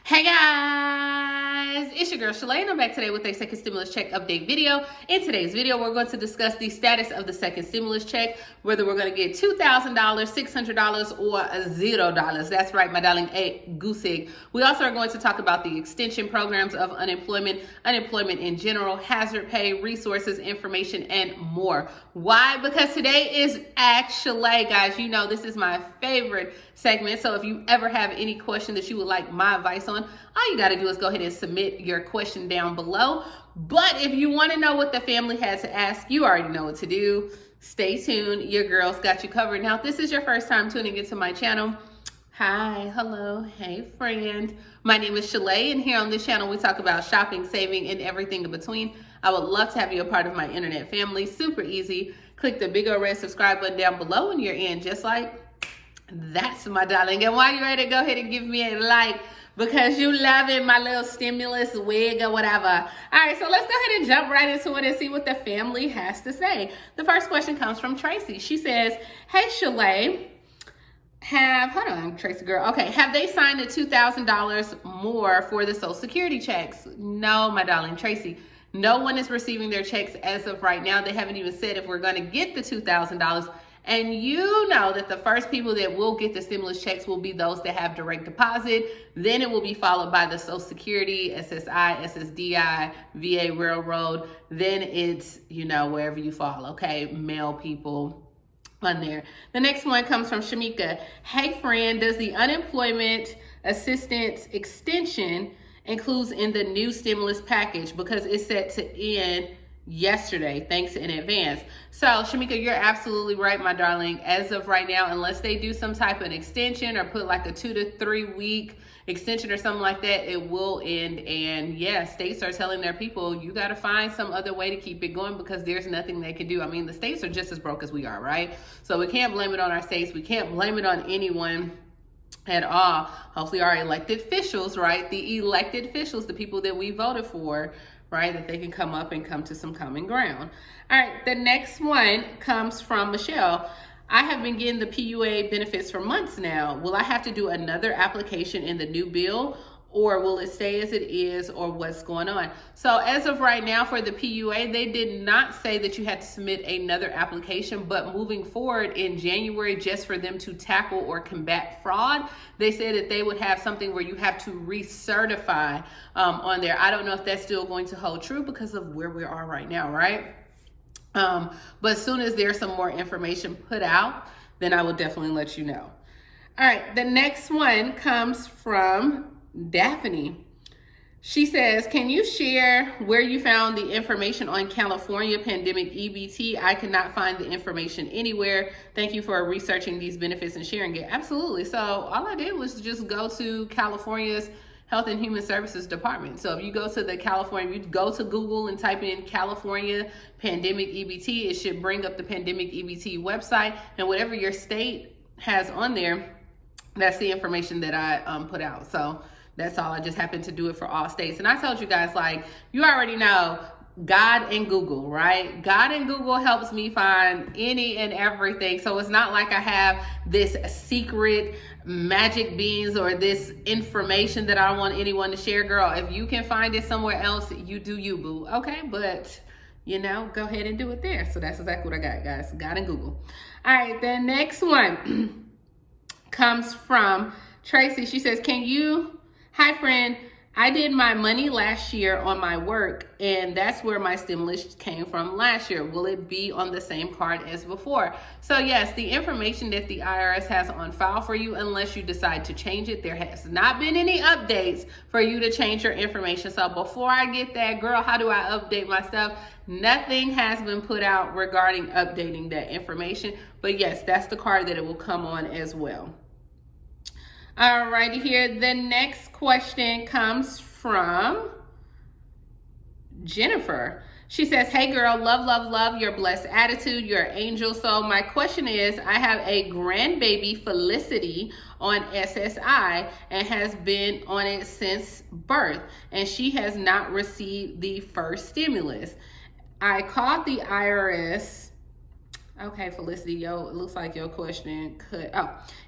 Hey guys, it's your girl Shalae and I'm back today with a second stimulus check update video. In today's video, we're going to discuss the status of the second stimulus check, whether we're going to get $2,000, $600, or $0. That's right, my darling, a goose egg. We also are going to talk about the extension programs of unemployment in general, hazard pay, resources, information, and more. Why? Because today is Ask Shalae, guys. You know this is my favorite segment, so if you ever have any question that you would like my advice on, all you got to do is go ahead and submit your question down below. But if you want to know what the family had to ask, you already know what to do. Stay tuned. Your girl's got you covered. Now, if this is your first time tuning into my channel, hi, hello, hey friend. My name is Shalae, and here on this channel we talk about shopping, saving, and everything in between. I would love to have you a part of my internet family. Super easy. Click the big old red subscribe button down below and you're in, just like that's my darling. And while you're ready, go ahead and give me a like because you loving my little stimulus wig or whatever. All right, so let's go ahead and jump right into it and see what the family has to say. The first question comes from Tracy. She says, hey Shalae, hold on, Tracy girl. Okay, have they signed the $2,000 more for the Social Security checks? No, my darling Tracy. No one is receiving their checks as of right now. They haven't even said if we're going to get the $2,000. And you know that the first people that will get the stimulus checks will be those that have direct deposit. Then it will be followed by the Social Security, SSI, SSDI, VA, Railroad. Then it's, wherever you fall, okay? Mail people on there. The next one comes from Shamika. Hey friend, does the unemployment assistance extension includes in the new stimulus package because it's set to end yesterday? Thanks in advance. So Shamika, you're absolutely right, my darling. As of right now, unless they do some type of extension or put like a 2 to 3 week extension or something like that, it will end. And yeah, states are telling their people, you got to find some other way to keep it going because there's nothing they can do. I mean, the states are just as broke as we are, right? So we can't blame it on our states. We can't blame it on anyone at all. Hopefully our elected officials, right? The elected officials, the people that we voted for, right? That they can come up and come to some common ground. All right, the next one comes from Michelle. I have been getting the PUA benefits for months now. Will I have to do another application in the new bill? Or will it stay as it is, or what's going on? So as of right now for the PUA, they did not say that you had to submit another application, but moving forward in January, just for them to tackle or combat fraud, they said that they would have something where you have to recertify on there. I don't know if that's still going to hold true because of where we are right now, right? But as soon as there's some more information put out, then I will definitely let you know. All right, the next one comes from Daphne. She says, can you share where you found the information on California pandemic EBT? I cannot find the information anywhere. Thank you for researching these benefits and sharing it. Absolutely. So all I did was just go to California's Health and Human Services Department. So if you go to you go to Google and type in California pandemic EBT, it should bring up the pandemic EBT website, and whatever your state has on there, that's the information that I put out. So that's all. I just happened to do it for all states. And I told you guys, like, you already know, God and Google, right? God and Google helps me find any and everything. So it's not like I have this secret magic beans or this information that I don't want anyone to share. Girl, if you can find it somewhere else, you do you, boo. Okay, but go ahead and do it there. So that's exactly what I got, guys. God and Google. All right, the next one comes from Tracy. She says, hi friend, I did my money last year on my work, and that's where my stimulus came from last year. Will it be on the same card as before? So yes, the information that the IRS has on file for you, unless you decide to change it, there has not been any updates for you to change your information. So before I get that, girl, how do I update my stuff? Nothing has been put out regarding updating that information. But yes, that's the card that it will come on as well. All righty here. The next question comes from Jennifer. She says, hey girl, love your blessed attitude, your angel. So my question is, I have a grandbaby Felicity on SSI and has been on it since birth, and she has not received the first stimulus. I called the IRS. Okay, Felicity, it looks like your question could,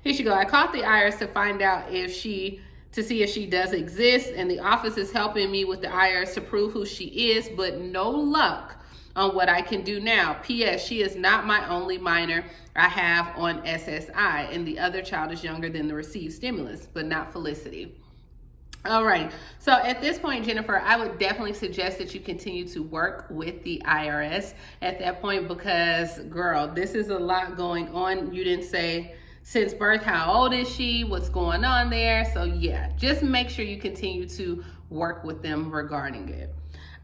here she go. I called the IRS to find out if she to see if she does exist, and the office is helping me with the IRS to prove who she is, but no luck on what I can do now. P.S. She is not my only minor I have on SSI, and the other child is younger than the received stimulus, but not Felicity. All right, so at this point, Jennifer, I would definitely suggest that you continue to work with the IRS at that point, because, girl, this is a lot going on. You didn't say since birth, how old is she, what's going on there. So yeah, just make sure you continue to work with them regarding it.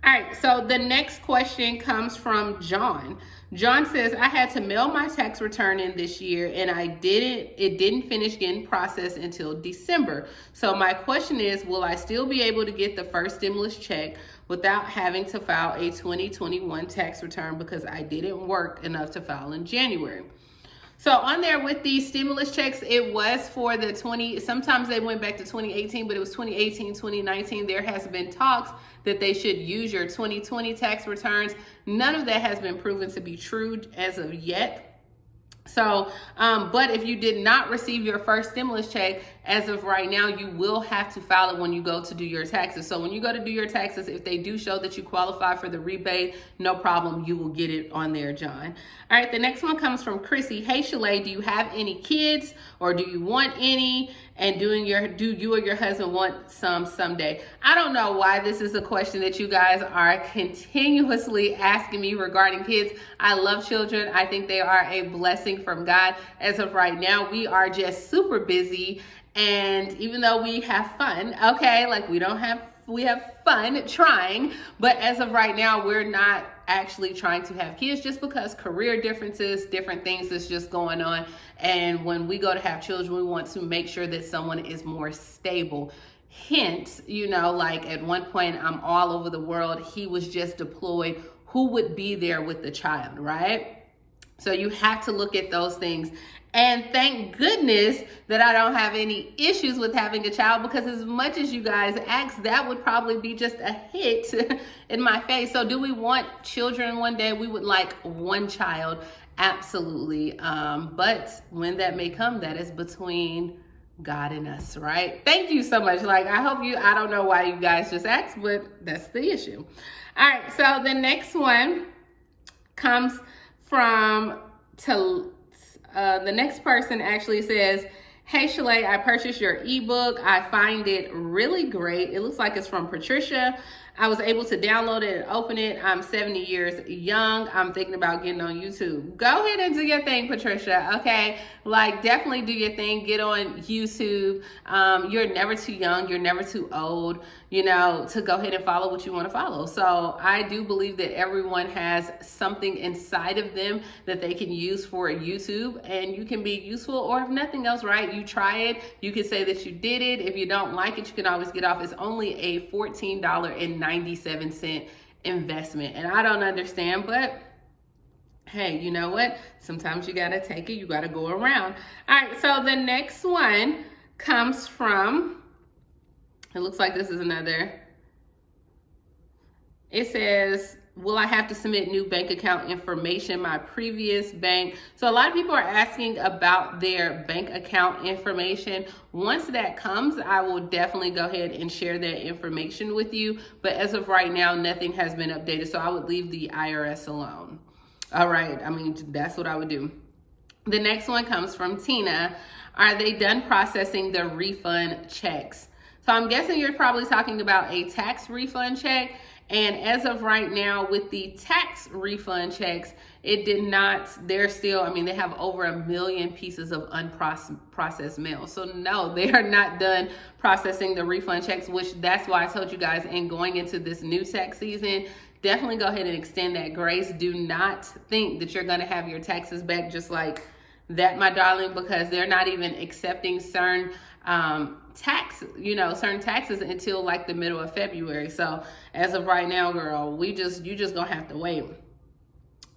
All right, so the next question comes from John. John says, I had to mail my tax return in this year, and it didn't finish getting processed until December. So my question is, will I still be able to get the first stimulus check without having to file a 2021 tax return because I didn't work enough to file in January? So on there with these stimulus checks, it was for the sometimes they went back to 2018, but it was 2018, 2019. There has been talks that they should use your 2020 tax returns. None of that has been proven to be true as of yet. So, but if you did not receive your first stimulus check, as of right now, you will have to file it when you go to do your taxes. So when you go to do your taxes, if they do show that you qualify for the rebate, no problem, you will get it on there, John. All right, the next one comes from Chrissy. Hey, Shalae, do you have any kids, or do you want any? And do you or your husband want some someday? I don't know why this is a question that you guys are continuously asking me regarding kids. I love children. I think they are a blessing from God. As of right now, we are just super busy. And even though we have fun, okay, like we have fun trying, but as of right now, we're not actually trying to have kids just because career differences, different things that's just going on. And when we go to have children, we want to make sure that someone is more stable. Hence, like at one point, I'm all over the world. He was just deployed. Who would be there with the child, right? So you have to look at those things. And thank goodness that I don't have any issues with having a child, because as much as you guys ask, that would probably be just a hit in my face. So do we want children one day? We would like one child, absolutely. But when that may come, that is between God and us, right? Thank you so much. I don't know why you guys just asked, but that's the issue. All right, so the next one comes from the next person actually says, hey, Shalae, I purchased your ebook. I find it really great. It looks like it's from Patricia. I was able to download it and open it. I'm 70 years young. I'm thinking about getting on YouTube. Go ahead and do your thing, Patricia, okay? Definitely do your thing. Get on YouTube. You're never too young. You're never too old, to go ahead and follow what you want to follow. So I do believe that everyone has something inside of them that they can use for YouTube, and you can be useful, or if nothing else, right? You try it. You can say that you did it. If you don't like it, you can always get off. It's only a $14.97 investment. And I don't understand, but hey, you know what? Sometimes you got to take it. You got to go around. All right. So the next one comes from, it looks like this is another. It says, will I have to submit new bank account information? My previous bank. So a lot of people are asking about their bank account information. Once that comes, I will definitely go ahead and share that information with you. But as of right now, nothing has been updated. So I would leave the IRS alone. All right. That's what I would do. The next one comes from Tina. Are they done processing the refund checks? So I'm guessing you're probably talking about a tax refund check. And as of right now, with the tax refund checks, it did not, they're still, they have over 1 million pieces of unprocessed mail. So no, they are not done processing the refund checks, which that's why I told you guys, and going into this new tax season, definitely go ahead and extend that grace. Do not think that you're going to have your taxes back just like that, my darling, because they're not even accepting certain certain taxes until the middle of February. So as of right now, girl, you just gonna have to wait.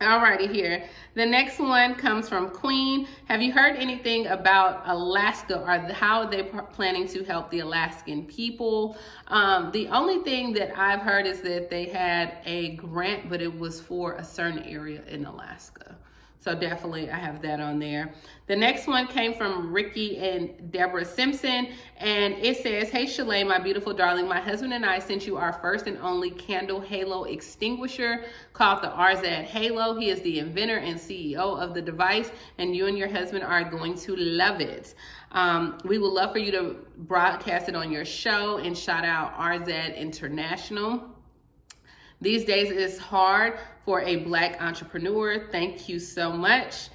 Alrighty, here. The next one comes from Queen. Have you heard anything about Alaska, or how they're planning to help the Alaskan people? The only thing that I've heard is that they had a grant, but it was for a certain area in Alaska. So definitely I have that on there. The next one came from Ricky and Deborah Simpson, and it says, "Hey Shalae, my beautiful darling, my husband and I sent you our first and only candle halo extinguisher called the RZ Halo. He is the inventor and CEO of the device, and you and your husband are going to love it. We would love for you to broadcast it on your show and shout out RZ International. These days it's hard for a Black entrepreneur. Thank you so much.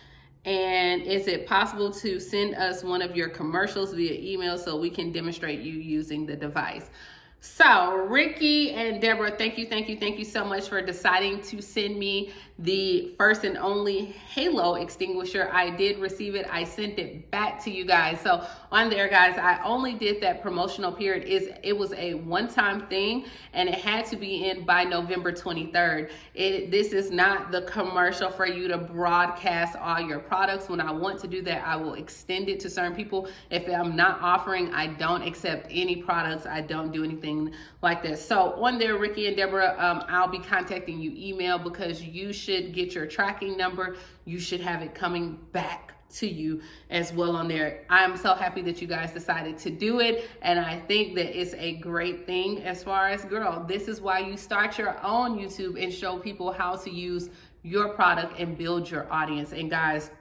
And is it possible to send us one of your commercials via email so we can demonstrate you using the device?" So Ricky and Deborah, thank you so much for deciding to send me the first and only halo extinguisher. I did receive it. I sent it back to you guys. So on there, guys, I only did that promotional period. It was a one-time thing, and it had to be in by November 23rd. This is not the commercial for you to broadcast all your products. When I want to do that, I will extend it to certain people. If I'm not offering, I don't accept any products. I don't do anything like this. So on there, Ricky and Deborah, I'll be contacting you email, because you should get your tracking number. You should have it coming back to you as well on there. I'm so happy that you guys decided to do it, and I think that it's a great thing. As far as, girl, this is why you start your own YouTube and show people how to use your product and build your audience. And guys,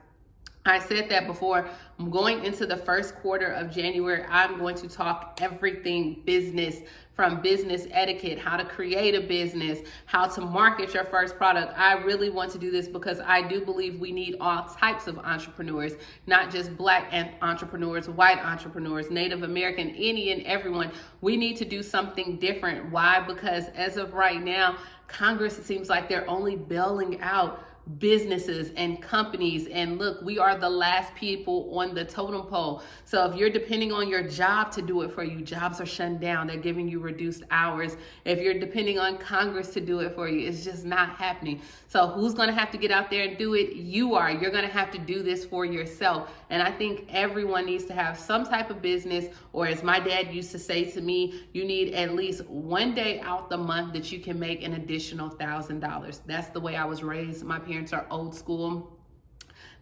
I said that before. I'm going into the first quarter of January. I'm going to talk everything business, from business etiquette, how to create a business, how to market your first product. I really want to do this because I do believe we need all types of entrepreneurs, not just Black entrepreneurs, white entrepreneurs, Native American, any and everyone. We need to do something different. Why? Because as of right now, Congress, it seems like they're only bailing out businesses and companies, and look, we are the last people on the totem pole. So if you're depending on your job to do it for you, jobs are shutting down. They're giving you reduced hours. If you're depending on Congress to do it for you, it's just not happening. So who's going to have to get out there and do it? You are. You're going to have to do this for yourself. And I think everyone needs to have some type of business, or as my dad used to say to me, you need at least one day out the month that you can make an additional $1,000. That's the way I was raised. My parents are old school.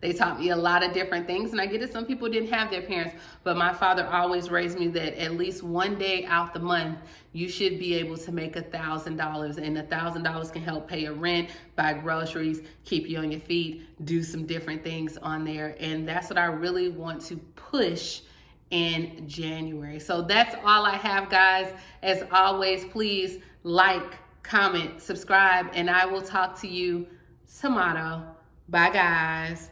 They taught me a lot of different things, and I get it, some people didn't have their parents, but my father always raised me that at least one day out the month, you should be able to make $1,000, and $1,000 can help pay a rent, buy groceries, keep you on your feet, do some different things on there. And that's what I really want to push in January. So that's all I have, guys. As always, please like, comment, subscribe, and I will talk to you tomorrow. Bye, guys.